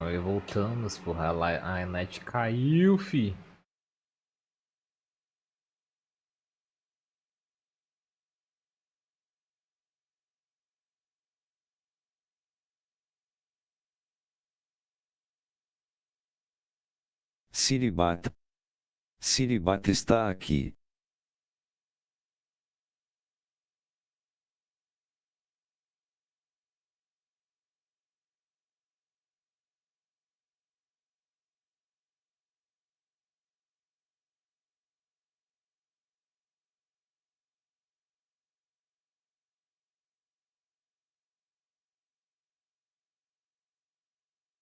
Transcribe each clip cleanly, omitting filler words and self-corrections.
Aí voltamos, porra. A net caiu, fi. Siribat. Siribat está aqui.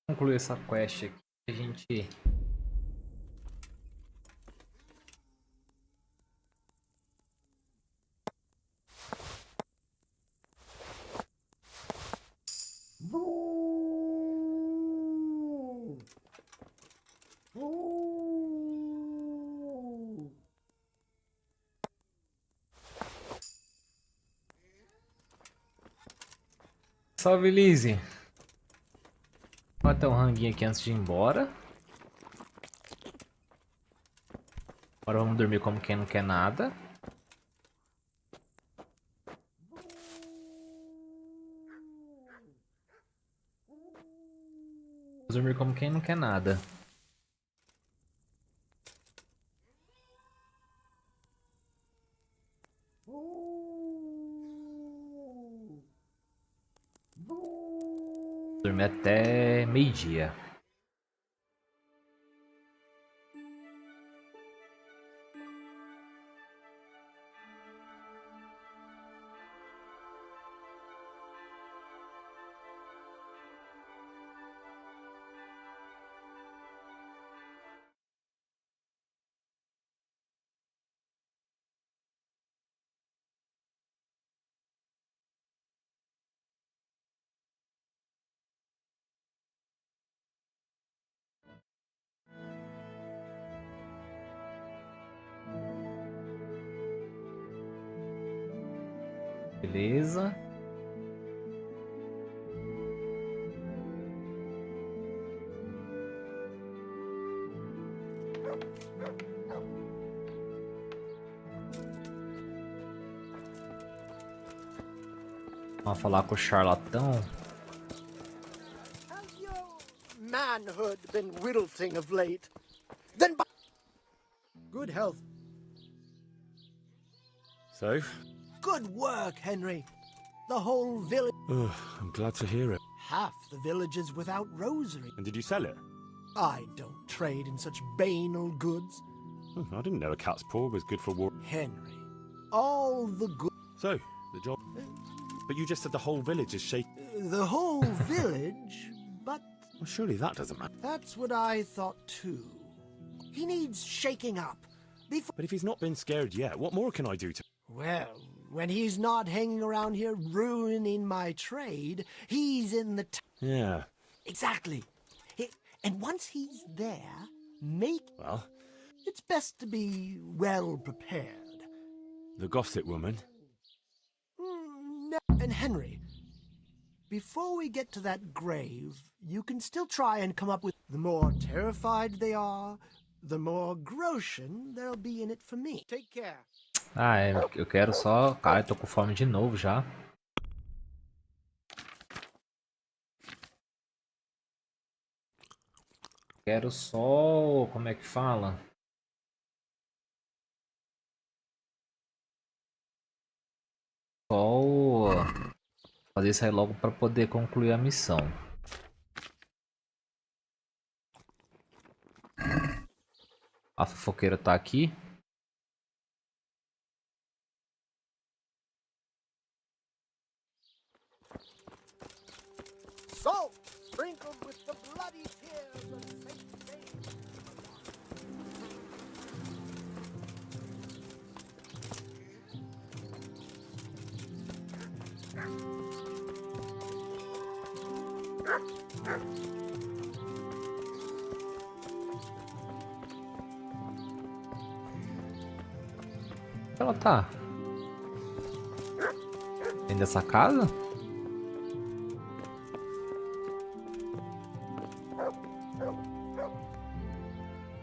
Concluir essa quest aqui. A gente. Salve, Lizzie. Vou até um ranguinho aqui antes de ir embora. Agora vamos dormir como quem não quer nada. Vamos dormir como quem não quer nada. Dormir até meio-dia. Beleza. Vamos falar com o charlatão. Has your manhood been wilting of late? Then good health. So? Good work, Henry. The whole village. Ugh, I'm glad to hear it. Half the village is without rosary. And did you sell it? I don't trade in such banal goods. I didn't know a cat's paw was good for war. Henry, all the good. So, the job... But you just said the whole village is shaking. The whole village, but Well, surely that doesn't matter. that's what I thought too. He needs shaking up. Before. But if he's not been scared yet, what more can I do to... Well, when he's not hanging around here ruining my trade, he's in the. Yeah, Exactly. And once he's there, well, it's best to be well prepared. the gossip woman. No. And Henry, before we get to that grave, you can still try and come up with. The more terrified they are, the more groschen there'll be in it for me. Take care. Ah, eu quero só... Cara, eu tô com fome de novo já. Quero só... Como é que fala? Só fazer isso aí logo pra poder concluir a missão. A fofoqueira tá aqui. Salt sprinkled with the bloody tears of Saint James. Onde ela tá? Dentro dessa casa?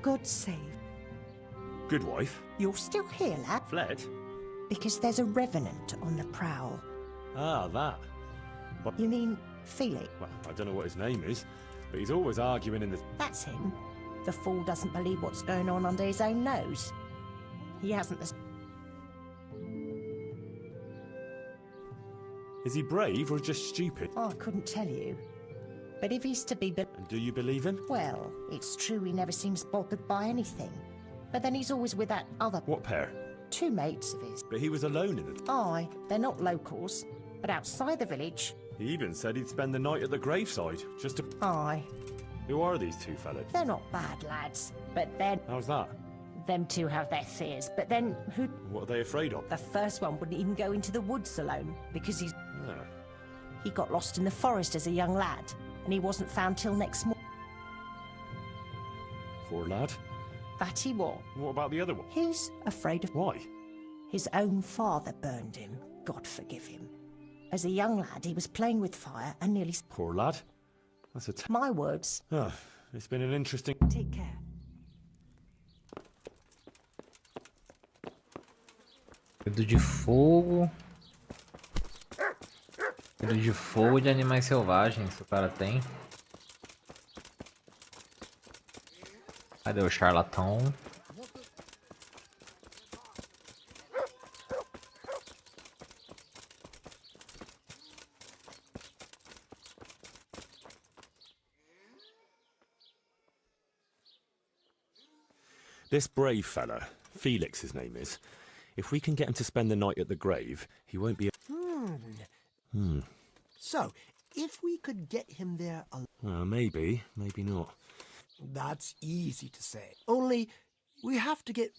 God save. Good wife. You're still here, lad? Fled? Because there's a revenant on the prowl. Ah, that. You mean Felix? Well, I don't know what his name is, but he's always arguing in the... That's him. The fool doesn't believe what's going on under his own nose. He hasn't the... Is he brave or just stupid? Oh, I couldn't tell you. But if he's to be... And do you believe him? Well, it's true he never seems bothered by anything. But then he's always with that other... What pair? 2 mates of his. But he was alone in the... Aye, they're not locals, but outside the village. He even said he'd spend the night at the graveside, just to... Aye, Who are these two fellas? they're not bad lads, but then... How's that? Them two have their fears, but then who... What are they afraid of? The first one wouldn't even go into the woods alone, because Ah, he got lost in the forest as a young lad, and he wasn't found till next morning. poor lad. That he was. What about the other one? He's afraid of... Why? His own father burned him, God forgive him. As a young lad, he was playing with fire and nearly... Poor lad. That's a... My words. Ah, it's been an interesting... Take care. Medo de fogo. Medo de fogo e de animais selvagens, o cara tem. Cadê o charlatão? This brave fella, Felix his name is, if we can get him to spend the night at the grave, he won't be... So, if we could get him there maybe, maybe not. that's easy to say. Only, we have to get...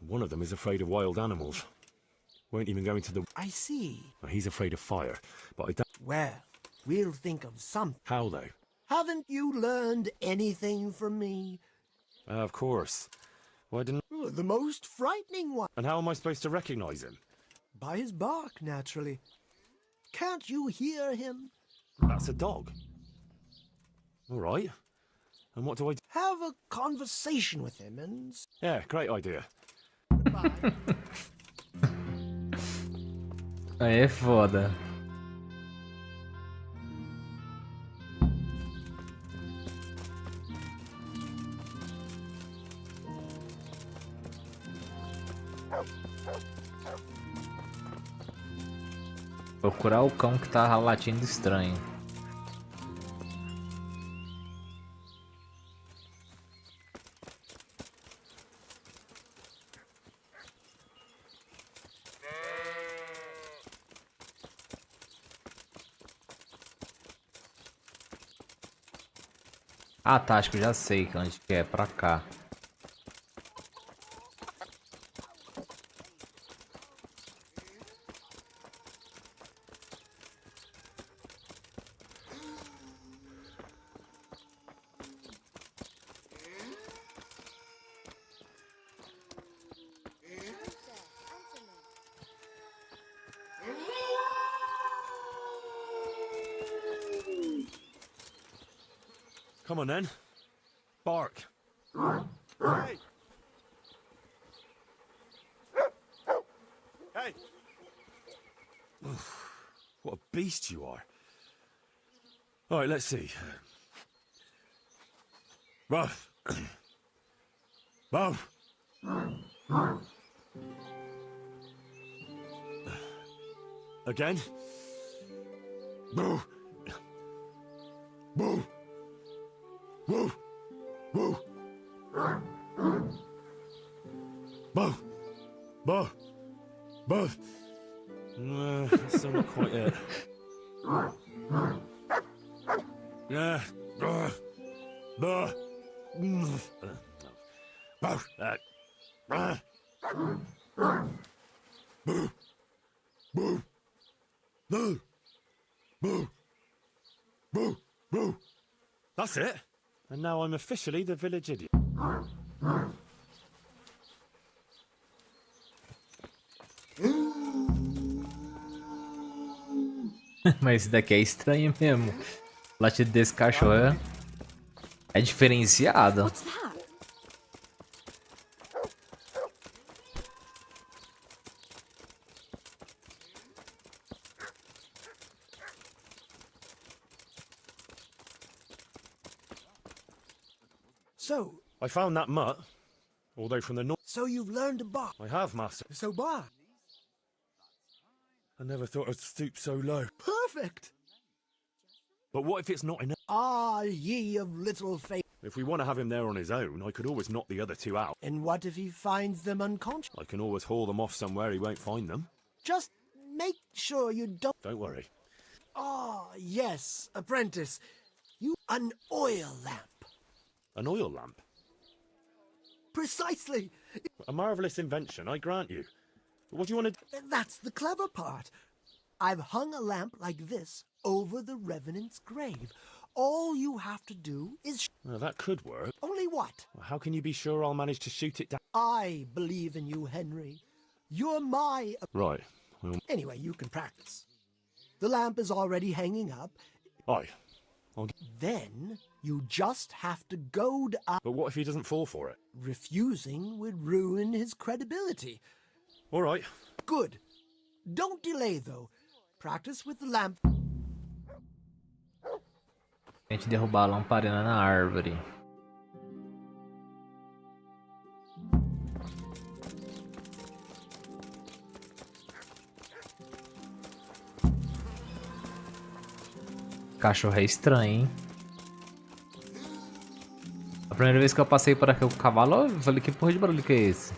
One of them is afraid of wild animals. Won't even go into the... I see. Well, he's afraid of fire, but I don't... Well, we'll think of something. How, though? Haven't you learned anything from me? Of course. Why didn't... The most frightening one. And how am I supposed to recognise him? By his bark, naturally. Can't you hear him? That's a dog. All right. And what do I do? Have a conversation with him and... Yeah, great idea. Goodbye. Aí é foda. Procurar o cão que tá latindo estranho. Ah, tá, acho que eu já sei onde que é, pra cá. Come on, then. Bark. Hey! Hey! What a beast you are. All right, let's see. Ruff. Ruff. Again. Boo. Boo. Woo! Woo! Bo! Bo! Bo! That's still not quite it. Yeah. Bo! Bo! Bo! Boo! Boo! Boo! Boo! Boo! Boo! That's it. And now I'm officially the village idiot. Mas esse daqui é estranho mesmo. O latido desse cachorro é... É diferenciada. What's that? So, I found that mutt, although from the north. so you've learned to box. I have, master. So bar. I never thought I'd stoop so low. Perfect. But what if it's not enough? Ah, ye of little faith. If we want to have him there on his own, I could always knock the other two out. And what if he finds them unconscious? I can always haul them off somewhere he won't find them. Just make sure you don't. Don't worry. Ah, yes, apprentice. You an oil lamp. An oil lamp. Precisely. A marvellous invention, I grant you. But what do you want to do? That's the clever part. I've hung a lamp like this over the Revenant's grave. All you have to do is Well, that could work. only what? Well, how can you be sure I'll manage to shoot it down? I believe in you, Henry. You're my... Right. Well, Anyway, you can practice. The lamp is already hanging up. aye. Then you just have to goad up. But what if he doesn't fall for it? Refusing would ruin his credibility. All right. Good. Don't delay, though. Practice with the lamp. A gente derrubar a lamparina na árvore. Cachorro é estranho, hein? A primeira vez que eu passei por aqui com o cavalo, eu falei, que porra de barulho que é esse?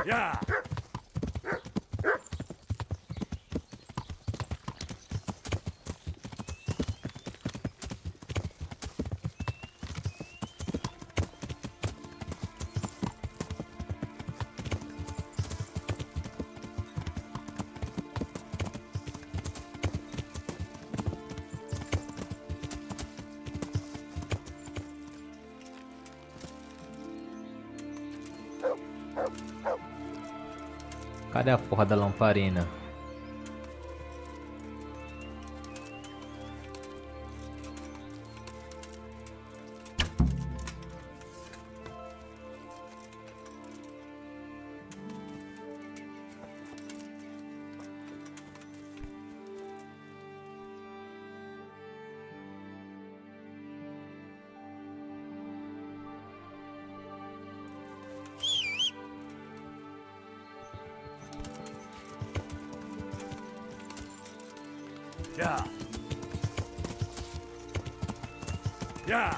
Yeah. Cadê a porra da lamparina? Yeah. Yeah.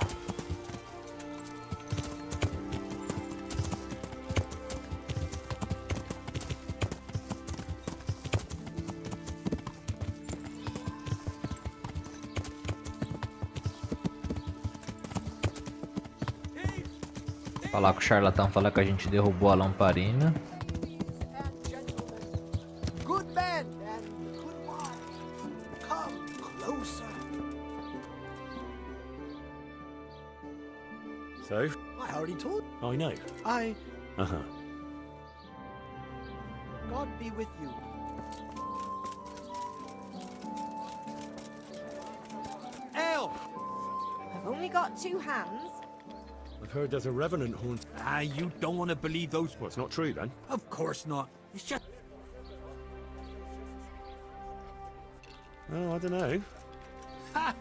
Falar com o charlatão, falar que a gente derrubou a lamparina. Good men and good wives. Come closer. So? I already told. I know. Uh-huh. God be with you. Elf! I've only got two hands. I've heard there's a revenant haunt. Ah, you don't want to believe those. Well, it's not true then. Of course not. It's just. Oh, I don't know. Ha!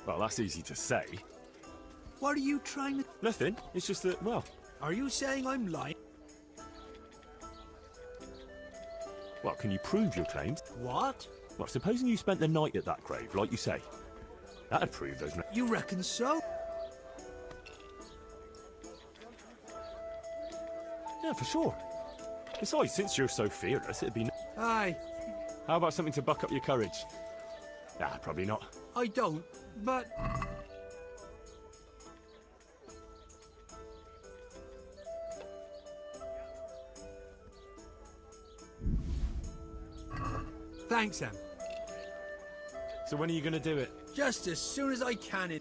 Well, that's easy to say. What are you trying to? Nothing. It's just that, well, Are you saying I'm lying? well, can you prove your claims? What? Well, supposing you spent the night at that grave, like you say. That'd prove those. You reckon so? Yeah, for sure. Besides, since you're so fearless, it'd be. Aye, How about something to buck up your courage? Nah, probably not. I don't, but. Thanks, Em. So when are you gonna do it? Just as soon as I can.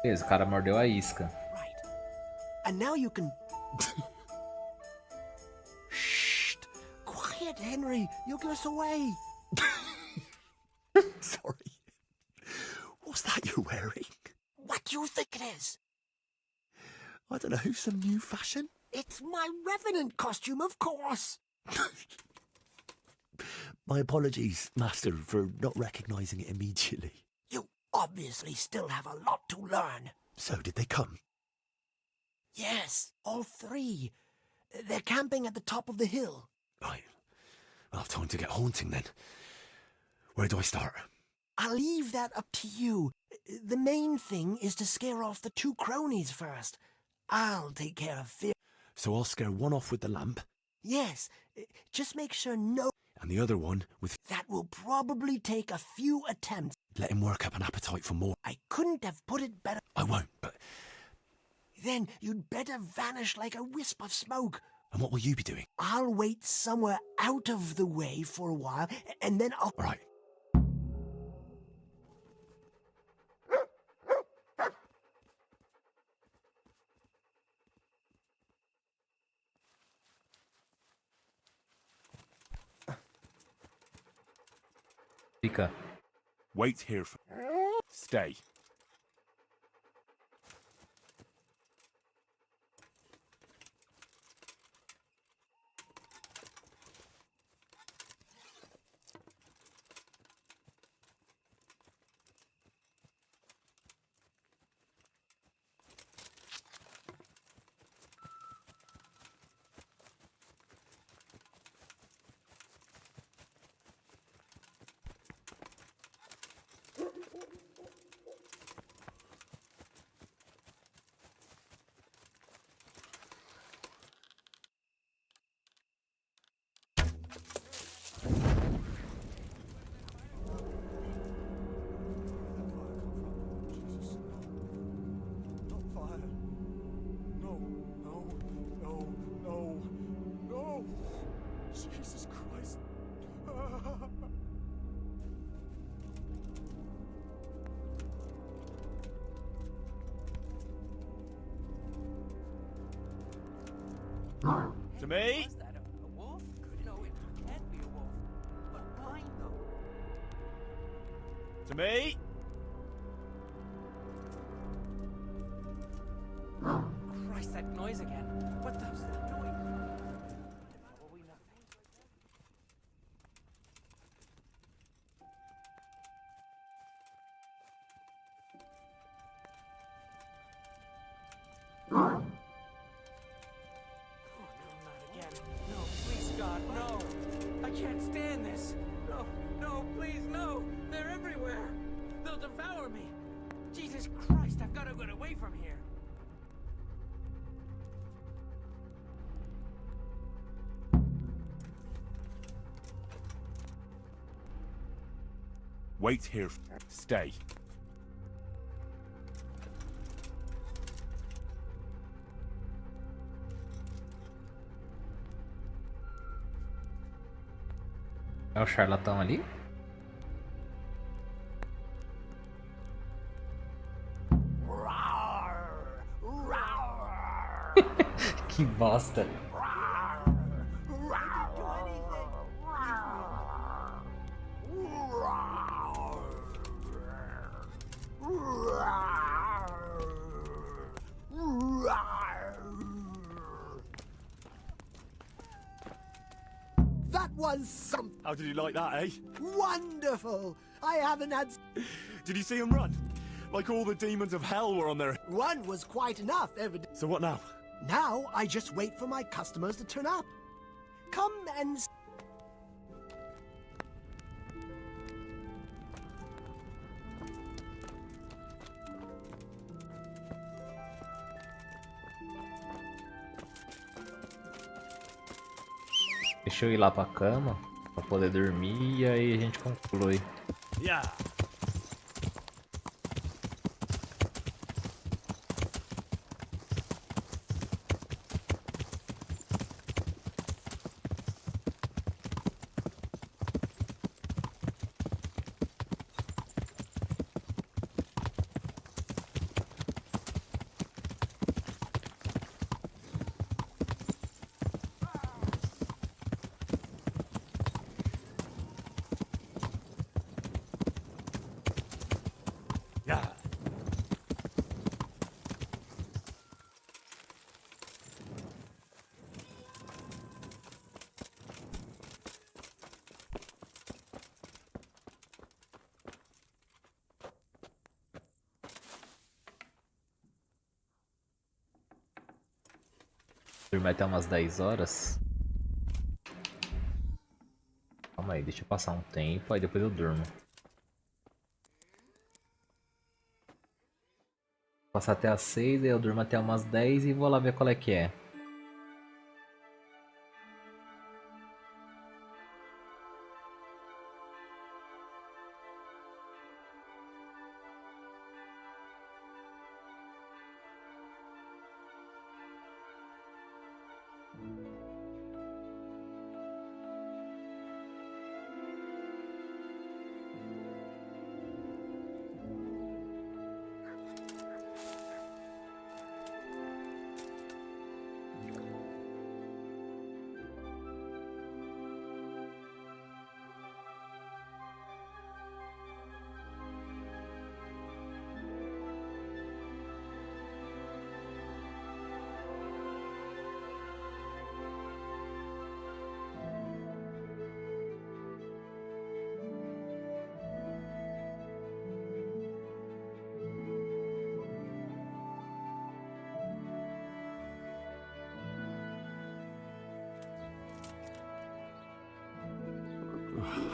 Beleza, o cara mordeu a isca. Right. And now you can... Shh! Quiet, Henry. You'll give us away. Sorry. What's that you're wearing? What do you think it is? I don't know, some new fashion? It's my Revenant costume, of course. My apologies, Master, for not recognising it immediately. You obviously still have a lot to learn. So did they come? Yes, all three. They're camping at the top of the hill. Right. I'll have time to get haunting then. Where do I start? I'll leave that up to you. The main thing is to scare off the two cronies first. I'll take care of fear. So I'll scare one off with the lamp, Yes, just make sure no... and the other one with... That will probably take a few attempts. Let him work up an appetite for more. I couldn't have put it better. I won't, but... Then you'd better vanish like a wisp of smoke. And what will you be doing? I'll wait somewhere out of the way for a while, and then I'll... All right. Fica. Wait here for... Stay. Jesus Christ. To me? Was that a wolf? No, it can't be a wolf. But blind though. To me? Christ, that noise again. What the hell's that noise? Probably nothing. Oh, no, not again. No, please, God, no. I can't stand this. No, no, please, no. They're everywhere. They'll devour me. Jesus Christ, I've got to get away from here. Wait here. Stay. É o charlatão ali? Que bosta. That was some How did you like that, eh? wonderful. I haven't had... Did you see him run? Like all the demons of hell were on there. One was quite enough, evidently. So what now? Now I just wait for my customers to turn up. Come and... Deixa eu ir lá pra cama pra poder dormir e aí a gente conclui. Yeah. Dormir até umas 10 horas. Calma aí, deixa eu passar um tempo, aí depois eu durmo. Passar até as 6, aí eu durmo até umas 10 e vou lá ver qual é que é.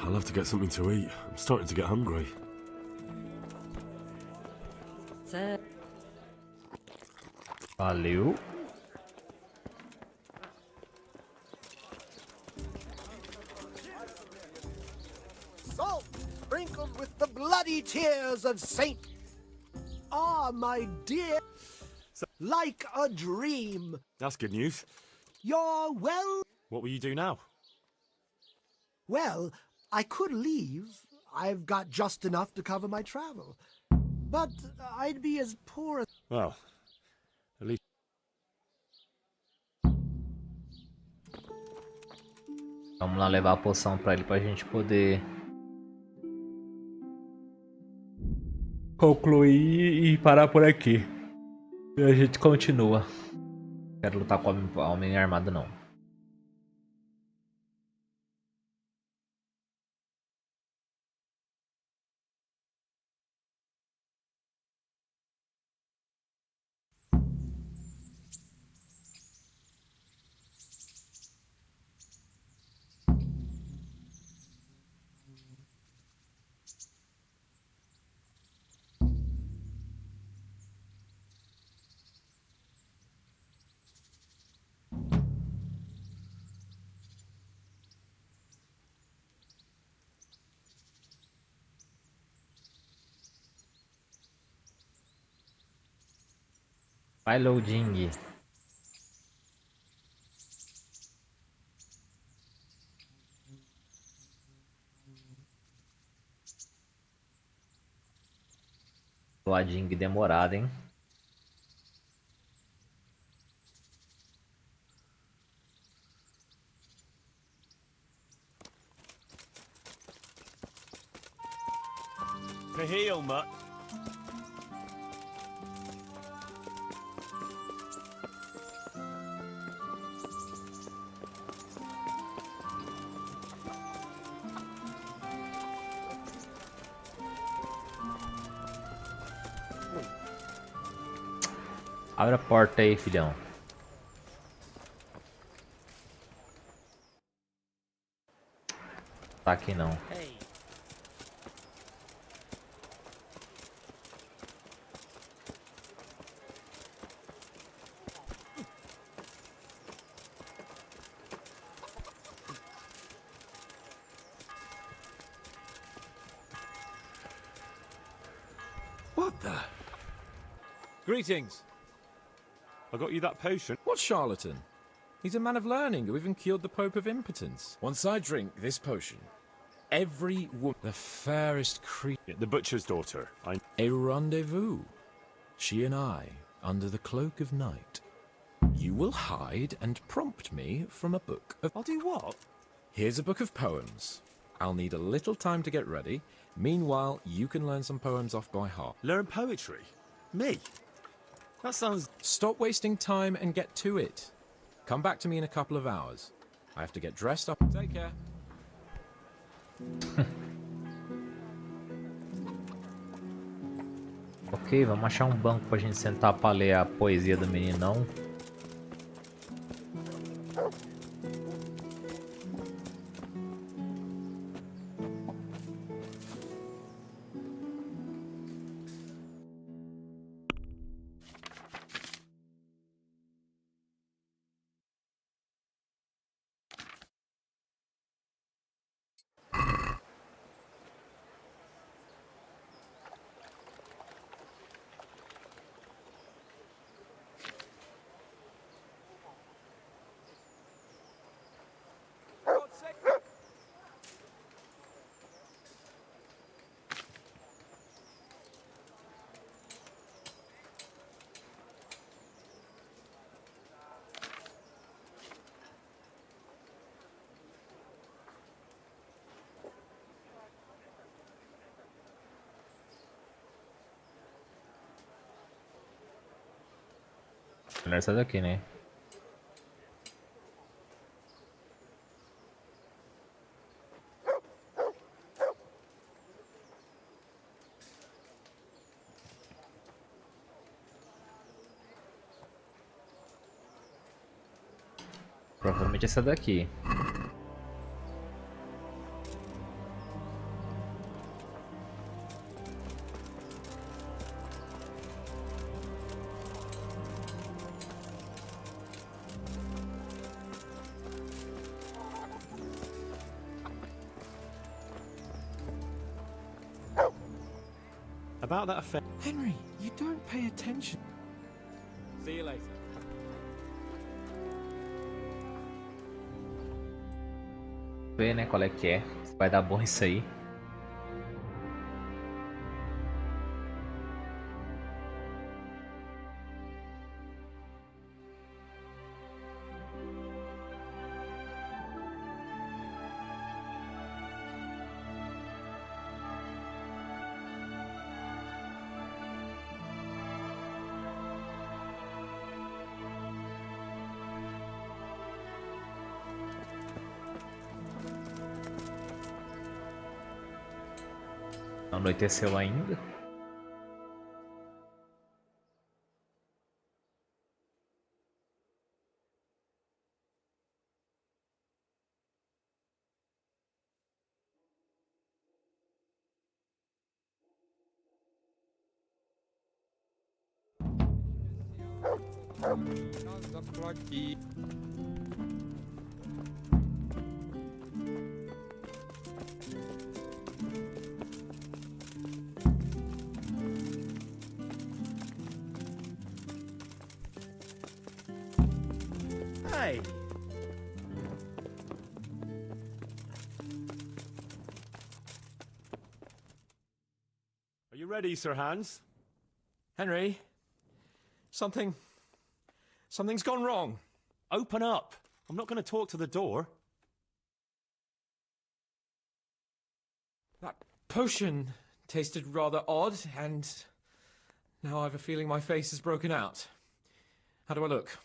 I'll have to get something to eat. I'm starting to get hungry. Valeu. Salt sprinkled with the bloody tears of Saint. Ah, my dear, like a dream. That's good news. You're well. What will you do now? Well, I could leave. I've got just enough to cover my travel. But I'd be as poor as... Well, at least... Vamos lá levar a poção pra ele pra gente poder concluir e parar por aqui. E a gente continua. Não quero lutar com o homem armado não. Vai loading. Loading demorado, hein? To heal, mutt. Abre a porta aí, filhão. Tá aqui não. What the? Greetings. I got you that potion. What charlatan? He's a man of learning who even cured the Pope of impotence. Once I drink this potion, every woman, the fairest creature, The butcher's daughter. a rendezvous. She and I, under the cloak of night. You will hide and prompt me from a book of... I'll do what? Here's a book of poems. I'll need a little time to get ready. Meanwhile, you can learn some poems off by heart. Learn poetry? Me? That sounds... Stop wasting time and get to it. Come back to me in a couple of hours. I have to get dressed up. Take care. Ok, vamos achar um banco pra gente sentar pra ler a poesia do meninão. Melhor essa daqui, né? Provavelmente essa daqui. About that affair. Henry, you don't pay attention. See you later. Ver, né, qual é que é. Se vai dar bom isso aí. Não anoiteceu ainda. Hey! Are you ready, Sir Hans? Henry, something's gone wrong. Open up! I'm not going to talk to the door. That potion tasted rather odd, and now I've a feeling my face is broken out. How do I look?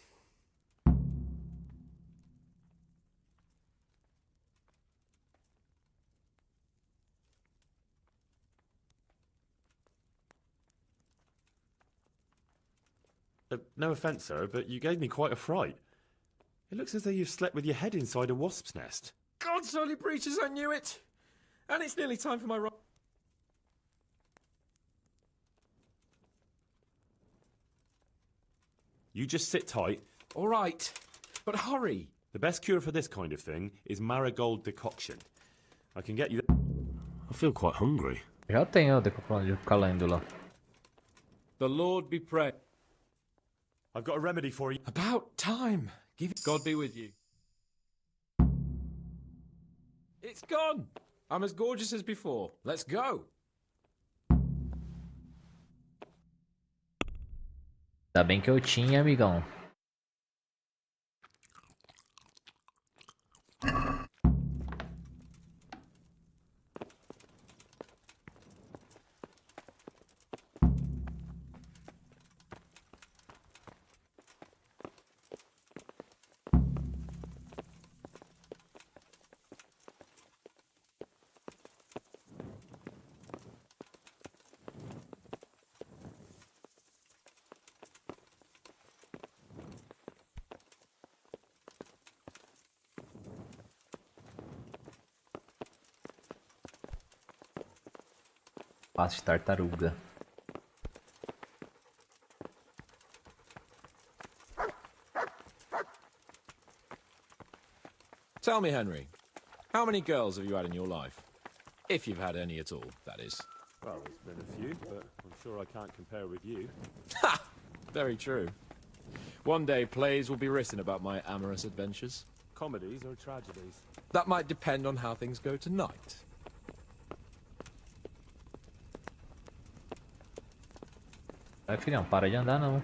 No offence, sir, but you gave me quite a fright. It looks as though you've slept with your head inside a wasp's nest. God's holy breeches, I knew it! And it's nearly time for my You just sit tight. All right, but hurry. The best cure for this kind of thing is marigold decoction. I can get you... I feel quite hungry. Já tenho de calêndula. The Lord be praised. I've got a remedy for you. About time. Give it. God be with you. It's gone. I'm as gorgeous as before. Let's go. Ainda bem que eu tinha, amigão. Passo de tartaruga. Tell me, Henry, how many girls have you had in your life? If you've had any at all, that is. Well, there's been a few, but I'm sure I can't compare with you. Ha! Very true. One day plays will be written about my amorous adventures. Comedies or tragedies? That might depend on how things go tonight. Vai, filhão, para de andar não.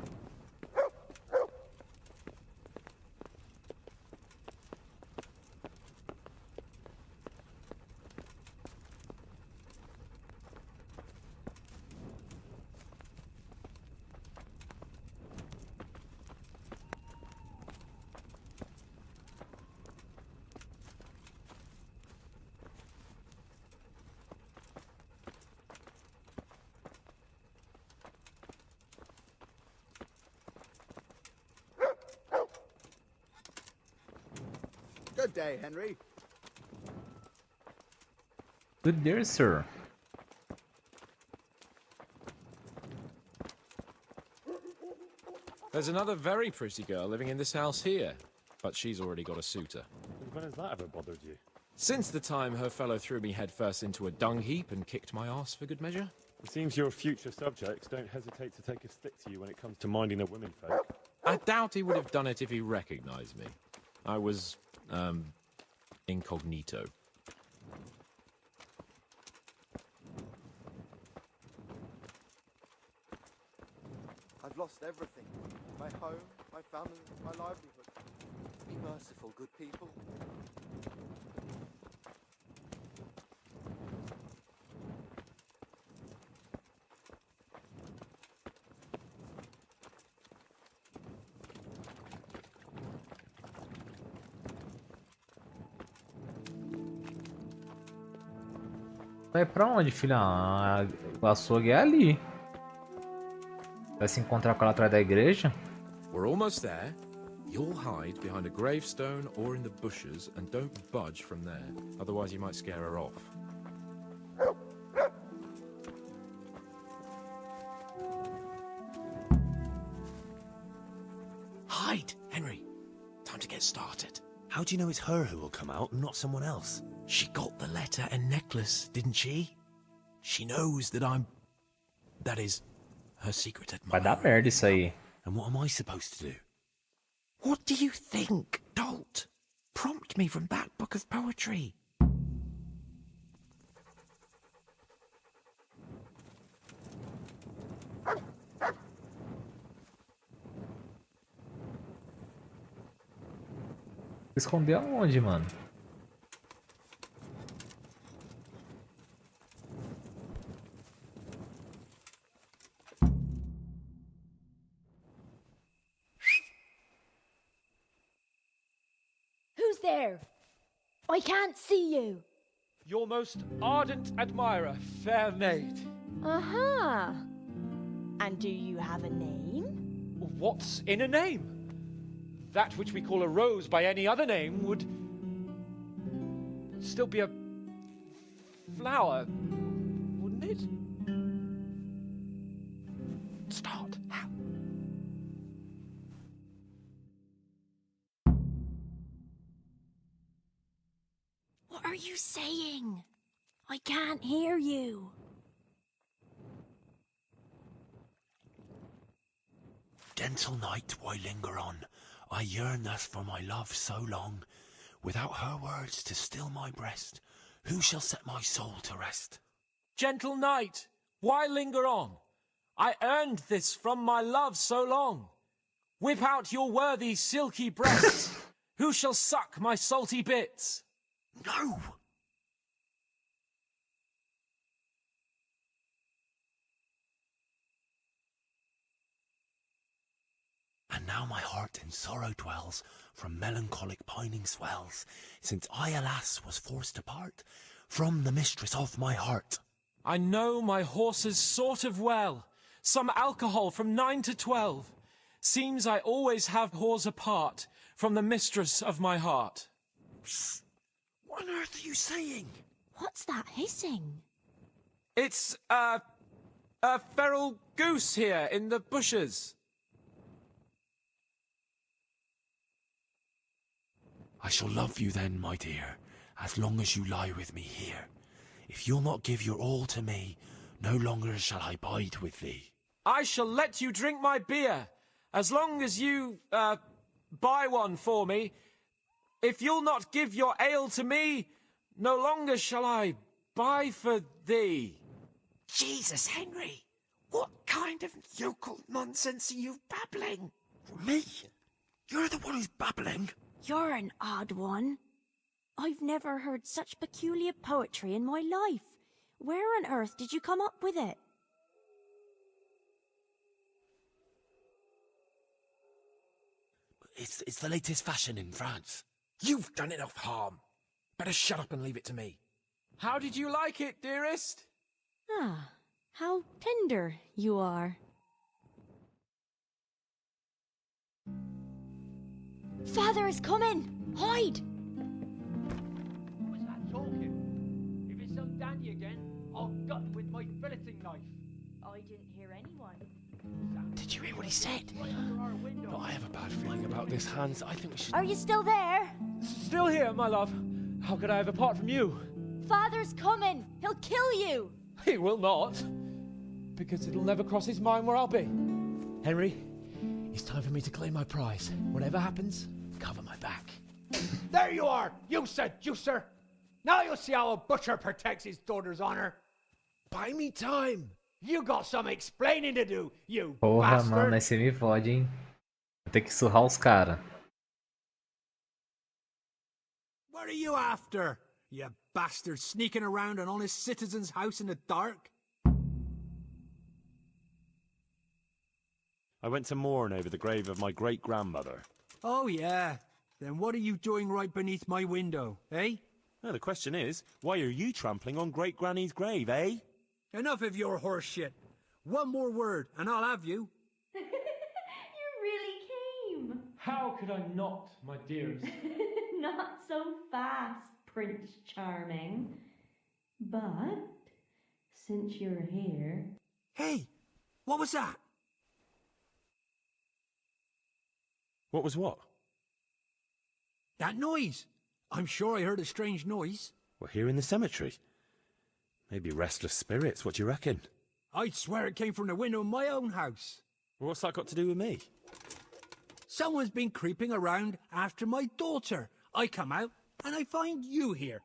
day, Henry. Good day, sir. There's another very pretty girl living in this house here, but she's already got a suitor. When has that ever bothered you? Since the time her fellow threw me headfirst into a dung heap and kicked my ass for good measure. It seems your future subjects don't hesitate to take a stick to you when it comes to minding their womenfolk. I doubt he would have done it if he recognized me. I was, incognito. I've lost everything. My home, my family, my livelihood. Be merciful, good people. Vai pra onde, filha? Ah, o açougue é ali. Vai se encontrar com ela atrás da igreja? We're almost there. You'll hide behind a gravestone or in the bushes and don't budge from there. Otherwise you might scare her off. Hide, Henry. Time to get started. How do you know it's her who will come out and not someone else? She got the letter and necklace, didn't she? She knows that I'm... That is, her secret Vai admirer. dar merda isso aí. And what am I supposed to do? What do you think, dolt? Prompt me from that book of poetry. Esconder aonde, mano? Who's there? I can't see you. Your most ardent admirer, fair maid. Uh-huh. And do you have a name? What's in a name? That which we call a rose by any other name would still be a flower, wouldn't it? Start. How? What are you saying? I can't hear you. Gentle night, why linger on? I yearn thus for my love so long. Without her words to still my breast, who shall set my soul to rest? Gentle night, why linger on? I earned this from my love so long. Whip out your worthy silky breasts. Who shall suck my salty bits? No! And now my heart in sorrow dwells, from melancholic pining swells, since I, alas, was forced to part from the mistress of my heart. I know my horses sort of well. Some alcohol from 9 to 12. Seems I always have whores apart from the mistress of my heart. Psst. What on earth are you saying? What's that hissing? It's, a feral goose here in the bushes. I shall love you then, my dear, as long as you lie with me here. If you'll not give your all to me, no longer shall I bide with thee. I shall let you drink my beer, as long as you, buy one for me. If you'll not give your ale to me, no longer shall I buy for thee. Jesus, Henry! What kind of yokel nonsense are you babbling? Me? You're the one who's babbling? You're an odd one. I've never heard such peculiar poetry in my life. Where on earth did you come up with it? It's the latest fashion in France. You've done enough harm. Better shut up and leave it to me. How did you like it, dearest? Ah, how tender you are. Father is coming! Hide! Did you hear what he said? No, I have a bad feeling about this, Hans. I think we should... Are you still there? Still here, my love. How could I have apart from you? Father's coming. He'll kill you. He will not. Because it'll never cross his mind where I'll be. Henry, it's time for me to claim my prize. Whatever happens, cover my back. There you are, you seducer! Now you'll see how a butcher protects his daughter's honor. Buy me time. You got some explaining to do, you Porra, bastard. mano, aí você me fode, hein? Vou ter que surrar os caras. What are you after, you bastard, sneaking around an honest citizen's house in the dark? I went to mourn over the grave of my great-grandmother. Oh, yeah. Then what are you doing right beneath my window, eh? Well, the question is, why are you trampling on great-granny's grave, eh? Enough of your horse shit. One more word, and I'll have you. You really came. How could I not, my dearest? Not so fast, Prince Charming. But, since you're here... Hey, what was that? What was what? That noise. I'm sure I heard a strange noise. We're here in the cemetery. Maybe restless spirits, what do you reckon? I'd swear it came from the window of my own house. Well, what's that got to do with me? Someone's been creeping around after my daughter. I come out, and I find you here.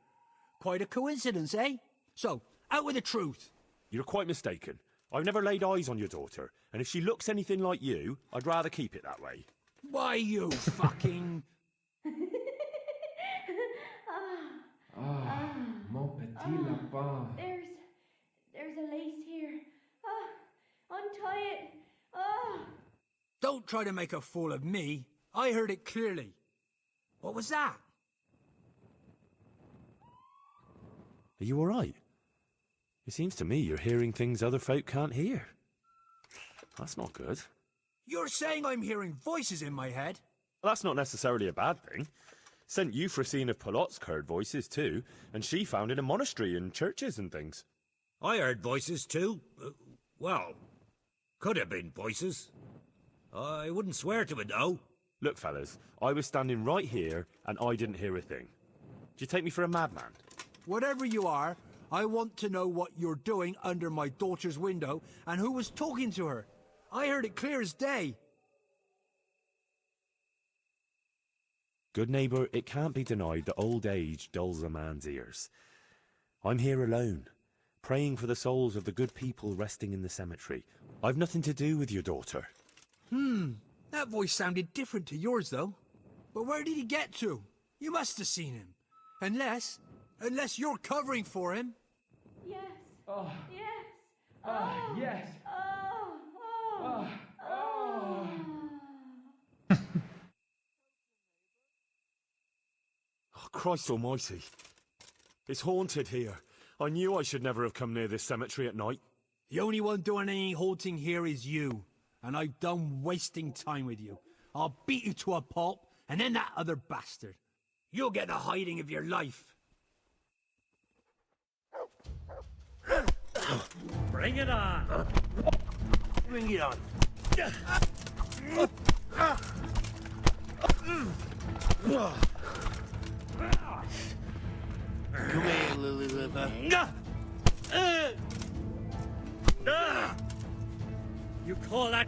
Quite a coincidence, eh? So, out with the truth. You're quite mistaken. I've never laid eyes on your daughter, and if she looks anything like you, I'd rather keep it that way. Why, you fucking... Mon petit lapin. There's a lace here. Untie it. Don't try to make a fool of me. I heard it clearly. What was that? Are you all right? It seems to me you're hearing things other folk can't hear. That's not good. You're saying I'm hearing voices in my head? Well, that's not necessarily a bad thing. St. Euphrosyne of Polotsk heard voices too, and she founded a monastery and churches and things. I heard voices too. Well, could have been voices. I wouldn't swear to it though. Look, fellas, I was standing right here and I didn't hear a thing. Do you take me for a madman? Whatever you are, I want to know what you're doing under my daughter's window and who was talking to her. I heard it clear as day. Good neighbour, it can't be denied that old age dulls a man's ears. I'm here alone, praying for the souls of the good people resting in the cemetery. I've nothing to do with your daughter. That voice sounded different to yours, though. But where did he get to? You must have seen him. Unless you're covering for him. Yes. Oh. Yes. Yes. Oh, Christ almighty. It's haunted here. I knew I should never have come near this cemetery at night. The only one doing any haunting here is you. And I'm done wasting time with you. I'll beat you to a pulp, and then that other bastard. You'll get the hiding of your life. Bring it on. Bring it on. Come here, Lily Liver. You call that?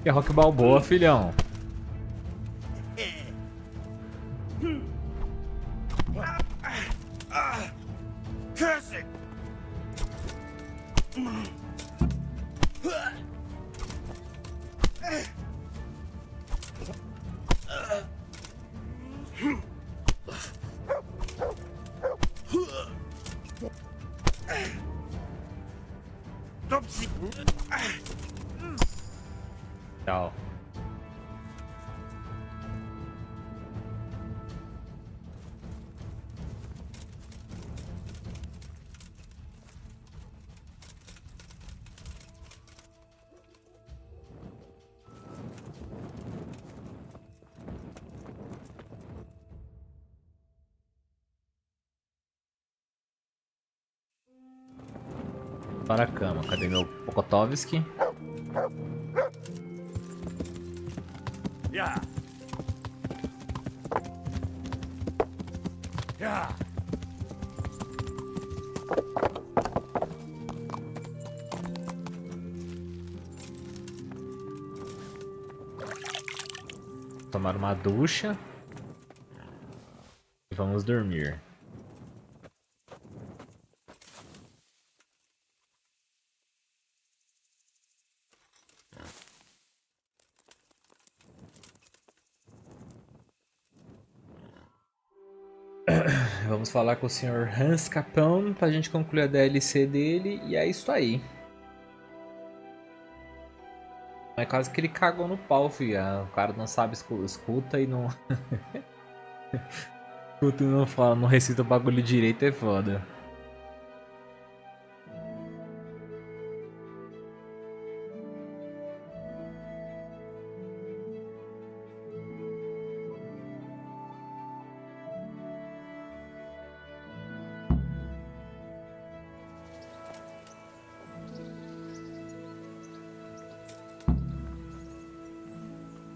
Que é Rock Balboa, filhão. Curse it! Tchau. Para a cama. Cadê meu Pokotovski? Yeah. Yeah. Tomar uma ducha. E vamos dormir. Vamos falar com o Sr. Hans Capão pra gente concluir a DLC dele. E é isso aí. É quase que ele cagou no pau, filho. O cara não sabe, escuta e não... escuta e não fala, não recita o bagulho direito, é foda.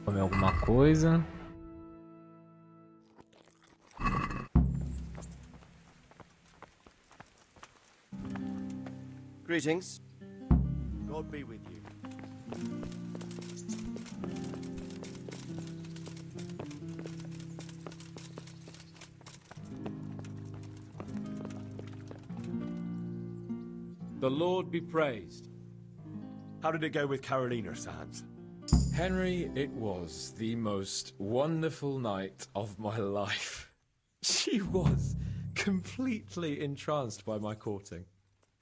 Comer alguma coisa. Greetings. God be with you. The Lord be praised. How did it go with Carolina, Sans? Henry, it was the most wonderful night of my life. She was completely entranced by my courting.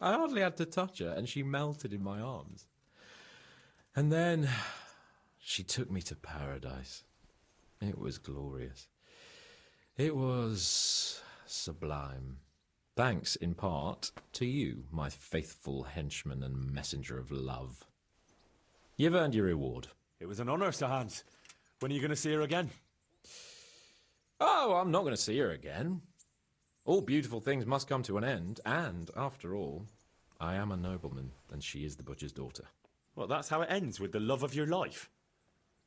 I hardly had to touch her, and she melted in my arms. And then she took me to paradise. It was glorious. It was sublime. Thanks, in part, to you, my faithful henchman and messenger of love. You've earned your reward. It was an honor, Sir Hans. When are you going to see her again? Oh, I'm not going to see her again. All beautiful things must come to an end, and, after all, I am a nobleman, and she is the butcher's daughter. Well, that's how it ends, with the love of your life.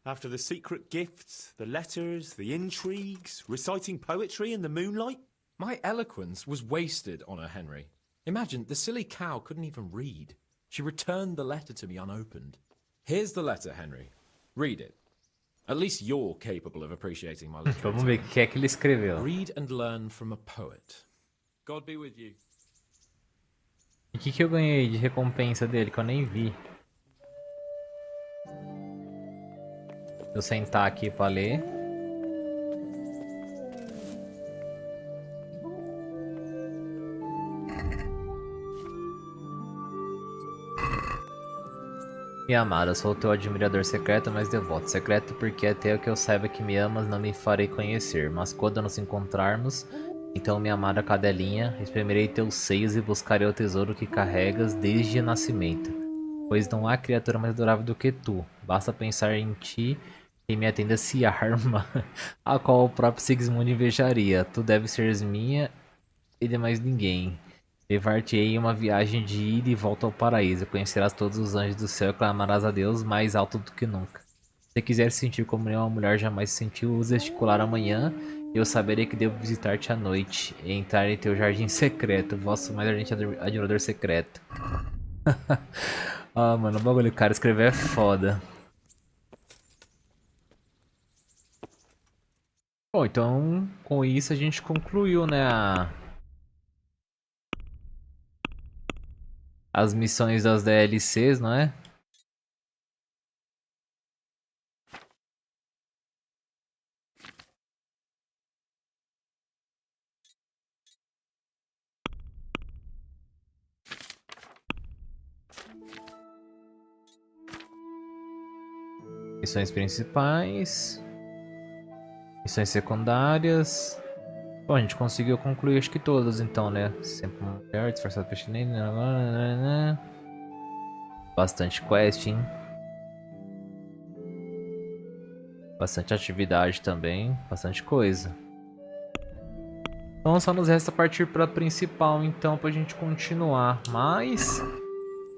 After the secret gifts, the letters, the intrigues, reciting poetry in the moonlight. My eloquence was wasted on her, Henry. Imagine, the silly cow couldn't even read. She returned the letter to me unopened. Here's the letter, Henry. Read it. At least you're capable of appreciating my literature. Vamos ver o que é que ele escreveu. Read and learn from a poet. God be with you. E o que eu ganhei de recompensa dele que eu nem vi? Eu sentar aqui pra ler. Minha amada, sou o teu admirador secreto, mas devoto. Secreto porque até que eu saiba que me amas, não me farei conhecer. Mas quando nos encontrarmos, então, minha amada cadelinha, espremerei teus seios e buscarei o tesouro que carregas desde o nascimento. Pois não há criatura mais adorável do que tu. Basta pensar em ti e minha tenda se arma, a qual o próprio Sigismund invejaria. Tu deves ser minha e de mais ninguém. Levar-te-ei em uma viagem de ida e volta ao paraíso. Conhecerás todos os anjos do céu e clamarás a Deus mais alto do que nunca. Se quiser sentir como nenhuma mulher jamais se sentiu, gesticular amanhã, eu saberei que devo visitar-te à noite e entrar em teu jardim secreto, vosso mais ardente admirador secreto. Ah, mano, o bagulho que o cara escrever é foda. Bom, então com isso a gente concluiu, né, as missões das DLCs, não é? Missões principais. Missões secundárias. Bom, a gente conseguiu concluir acho que todas então, né? Sempre uma mulher, disfarçado pestilente. Bastante quest, hein? Bastante atividade também. Bastante coisa. Então só nos resta partir para a principal então pra gente continuar. Mas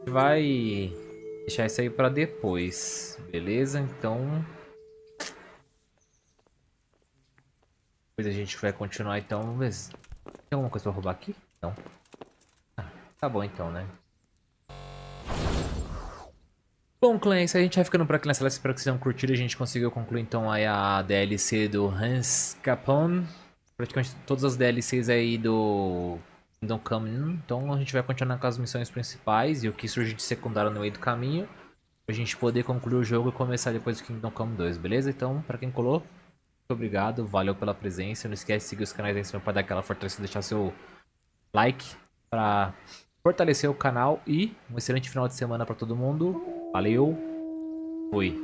vai deixar isso aí pra depois, beleza? Então... depois a gente vai continuar então, vamos ver se... tem alguma coisa pra roubar aqui? Não. Ah, tá bom então, né? Bom, clã, é isso aí, a gente vai ficando por aqui nessa live, espero que vocês tenham curtido, a gente conseguiu concluir então aí a DLC do Hans Capone, praticamente todas as DLCs aí do Kingdom Come, então a gente vai continuar com as missões principais e o que surge de secundário no meio do caminho, pra gente poder concluir o jogo e começar depois do Kingdom Come 2, beleza? Então, pra quem colou, muito obrigado, valeu pela presença, não esquece de seguir os canais aí em cima pra dar aquela fortalecida, deixar seu like pra fortalecer o canal e um excelente final de semana pra todo mundo. Valeu, fui.